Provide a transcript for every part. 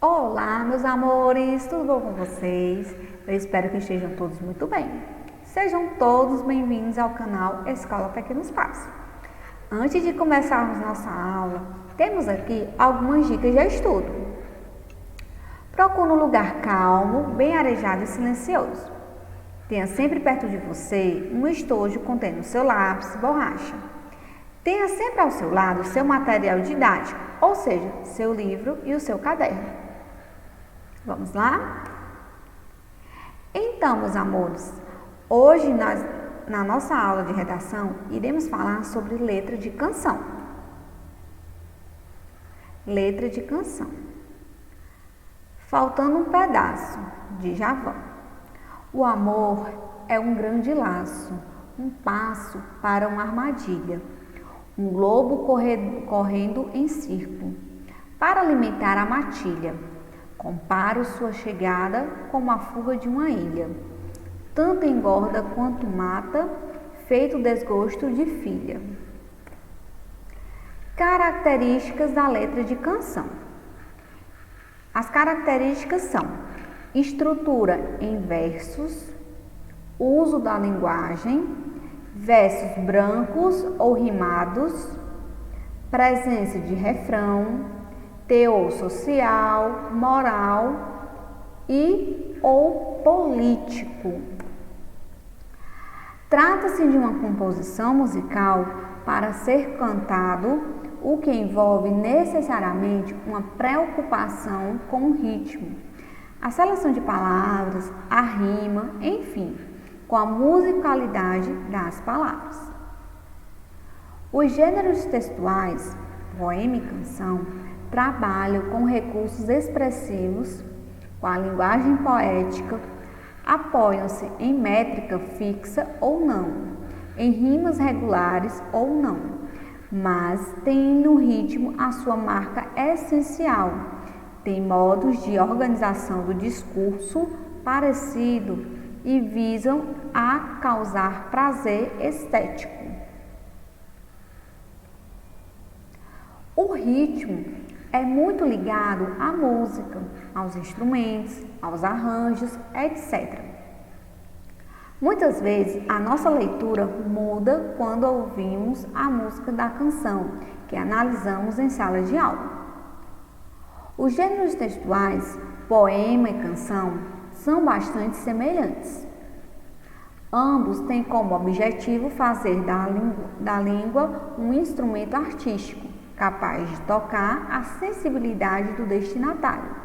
Olá, meus amores, tudo bom com vocês? Eu espero que estejam todos muito bem. Sejam todos bem-vindos ao canal Escola Pequenos Passos. Antes de começarmos nossa aula, temos aqui algumas dicas de estudo. Procure um lugar calmo, bem arejado e silencioso. Tenha sempre perto de você um estojo contendo seu lápis e borracha. Tenha sempre ao seu lado seu material didático, ou seja, seu livro e o seu caderno. Vamos lá? Então, meus amores, hoje na nossa aula de redação iremos falar sobre letra de canção. Letra de canção. Faltando um pedaço, de Djavan. O amor é um grande laço, um passo para uma armadilha, um lobo correndo em círculo, para alimentar a matilha. Comparo sua chegada com a fuga de uma ilha. Tanto engorda quanto mata, feito desgosto de filha. Características da letra de canção. As características são estrutura em versos, uso da linguagem, versos brancos ou rimados, presença de refrão, teor social, moral e ou político. Trata-se de uma composição musical para ser cantado, o que envolve necessariamente uma preocupação com o ritmo, a seleção de palavras, a rima, enfim, com a musicalidade das palavras. Os gêneros textuais, poema e canção, trabalham com recursos expressivos, com a linguagem poética, apoiam-se em métrica fixa ou não, em rimas regulares ou não, mas têm no ritmo a sua marca essencial, têm modos de organização do discurso parecido e visam a causar prazer estético. O ritmo é muito ligado à música, aos instrumentos, aos arranjos, etc. Muitas vezes a nossa leitura muda quando ouvimos a música da canção que analisamos em sala de aula. Os gêneros textuais, poema e canção, são bastante semelhantes. Ambos têm como objetivo fazer da língua um instrumento artístico, capaz de tocar a sensibilidade do destinatário.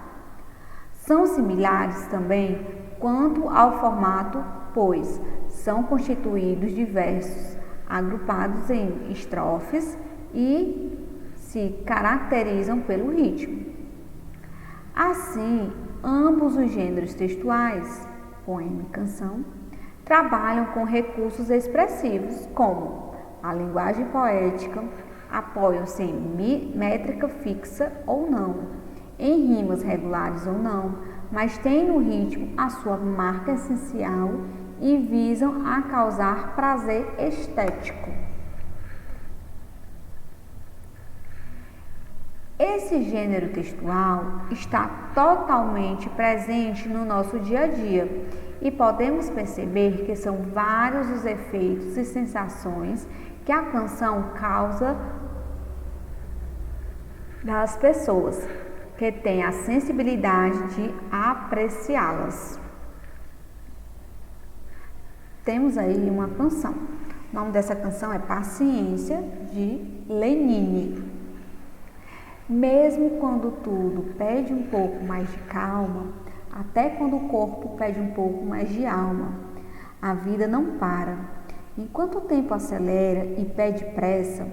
São similares também quanto ao formato, pois são constituídos de versos agrupados em estrofes e se caracterizam pelo ritmo. Assim, ambos os gêneros textuais, poema e canção, trabalham com recursos expressivos como a linguagem poética, apoiam-se em métrica fixa ou não, em rimas regulares ou não, mas têm no ritmo a sua marca essencial e visam a causar prazer estético. Esse gênero textual está totalmente presente no nosso dia a dia e podemos perceber que são vários os efeitos e sensações que a canção causa das pessoas que têm a sensibilidade de apreciá-las. Temos aí uma canção. O nome dessa canção é Paciência, de Lenine. Mesmo quando tudo pede um pouco mais de calma, até quando o corpo pede um pouco mais de alma, a vida não para. Enquanto o tempo acelera e pede pressa,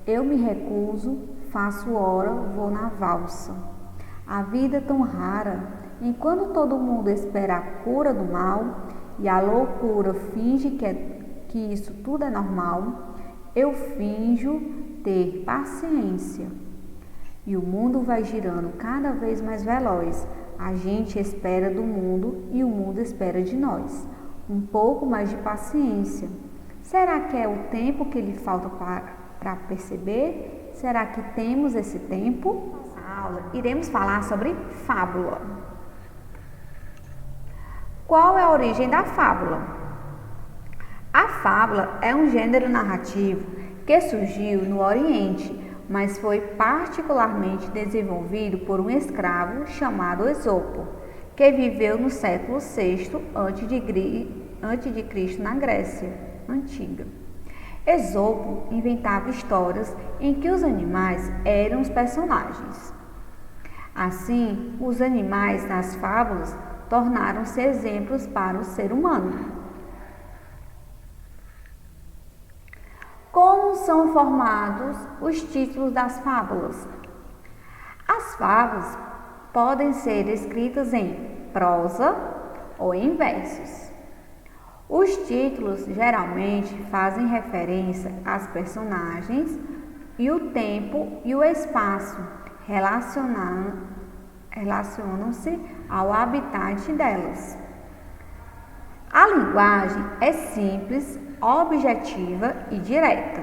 eu me recuso, faço hora, vou na valsa. A vida é tão rara, enquanto todo mundo espera a cura do mal e a loucura finge que isso tudo é normal, eu finjo ter paciência. E o mundo vai girando cada vez mais veloz. A gente espera do mundo e o mundo espera de nós. Um pouco mais de paciência. Será que é o tempo que lhe falta para perceber? Será que temos esse tempo? aula, iremos falar sobre fábula. Qual é a origem da fábula? A fábula é um gênero narrativo que surgiu no Oriente, mas foi particularmente desenvolvido por um escravo chamado Esopo, que viveu no século VI a.C. na Grécia Antiga. Esopo inventava histórias em que os animais eram os personagens. Assim, os animais nas fábulas tornaram-se exemplos para o ser humano. Como são formados os títulos das fábulas? As fábulas podem ser escritas em prosa ou em versos. Os títulos geralmente fazem referência às personagens e o tempo e o espaço relacionam-se ao habitat delas. A linguagem é simples, objetiva e direta,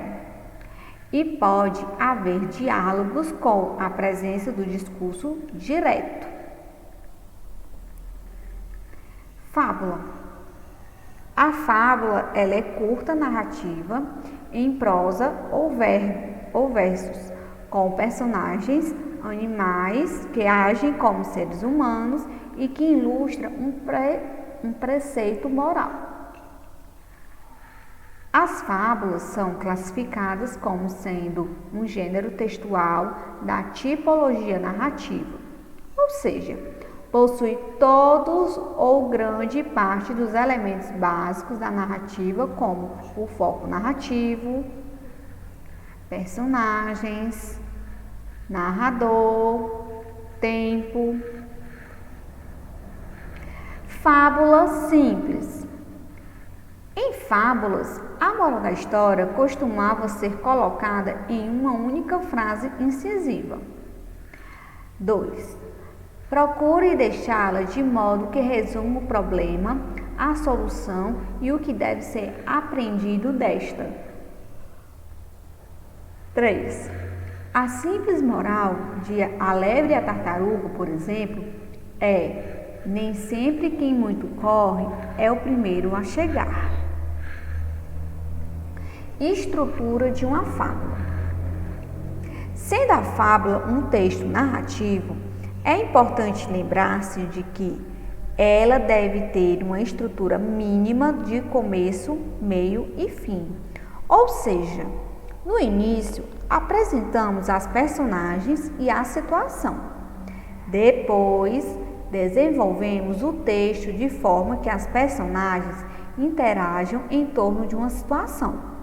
e pode haver diálogos com a presença do discurso direto. Fábula. A fábula ela é curta narrativa em prosa ou versos, com personagens animais que agem como seres humanos e que ilustra um preceito moral. As fábulas são classificadas como sendo um gênero textual da tipologia narrativa, ou seja, possui todos ou grande parte dos elementos básicos da narrativa, como o foco narrativo, personagens, narrador, tempo. Fábula simples. Em fábulas, a moral da história costumava ser colocada em uma única frase incisiva. 2. Procure deixá-la de modo que resuma o problema, a solução e o que deve ser aprendido desta. 3. A simples moral de A Lebre e a Tartaruga, por exemplo, é: nem sempre quem muito corre é o primeiro a chegar. Estrutura de uma fábula. Sendo a fábula um texto narrativo, é importante lembrar-se de que ela deve ter uma estrutura mínima de começo, meio e fim. Ou seja, no início, apresentamos as personagens e a situação. Depois, desenvolvemos o texto de forma que as personagens interajam em torno de uma situação.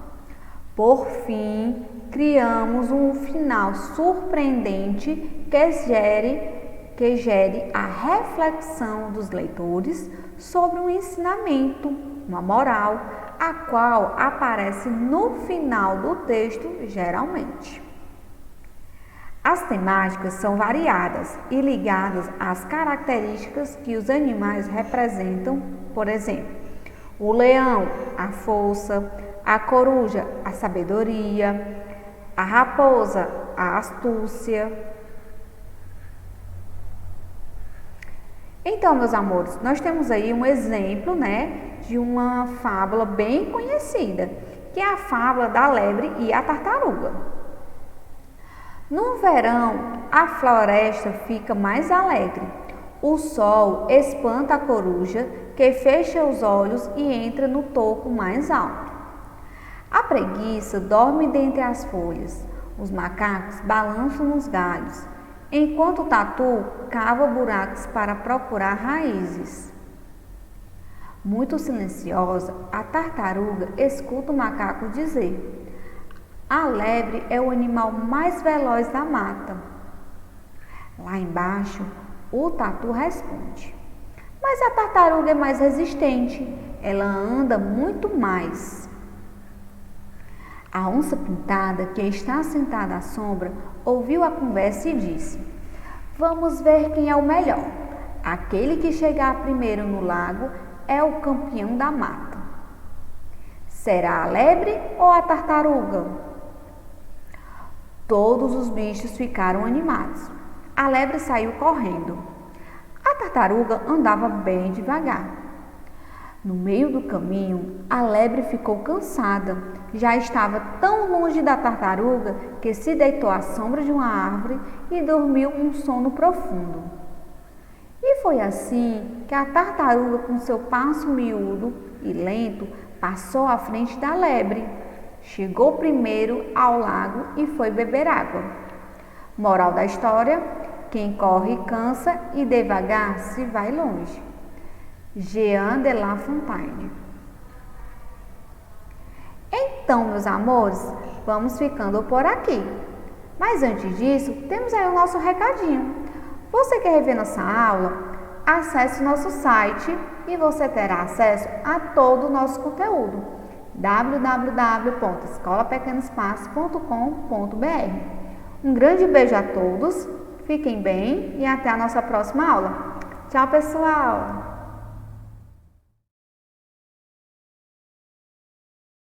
Por fim, criamos um final surpreendente que gere a reflexão dos leitores sobre um ensinamento, uma moral, a qual aparece no final do texto, geralmente. As temáticas são variadas e ligadas às características que os animais representam, por exemplo, o leão, a força, a coruja, a sabedoria, a raposa, a astúcia. Então, meus amores, nós temos aí um exemplo, de uma fábula bem conhecida, que é a fábula da lebre e a tartaruga. No verão, a floresta fica mais alegre. O sol espanta a coruja, que fecha os olhos e entra no topo mais alto. A preguiça dorme dentre as folhas. Os macacos balançam nos galhos, enquanto o tatu cava buracos para procurar raízes. Muito silenciosa, a tartaruga escuta o macaco dizer: a lebre é o animal mais veloz da mata. Lá embaixo, o tatu responde: mas a tartaruga é mais resistente, ela anda muito mais. A onça pintada, que está sentada à sombra, ouviu a conversa e disse: vamos ver quem é o melhor. Aquele que chegar primeiro no lago é o campeão da mata. Será a lebre ou a tartaruga? Todos os bichos ficaram animados. a lebre saiu correndo. A tartaruga andava bem devagar. No meio do caminho, a lebre ficou cansada. Já estava tão longe da tartaruga que se deitou à sombra de uma árvore e dormiu um sono profundo. E foi assim que a tartaruga, com seu passo miúdo e lento, passou à frente da lebre. Chegou primeiro ao lago e foi beber água. Moral da história: quem corre cansa e devagar se vai longe. Jean de La Fontaine. Então, meus amores, vamos ficando por aqui. Mas antes disso, temos aí o nosso recadinho. Você quer rever nossa aula? Acesse o nosso site e você terá acesso a todo o nosso conteúdo. www.escolapequenoespaço.com.br. Um grande beijo a todos, fiquem bem e até a nossa próxima aula. Tchau, pessoal!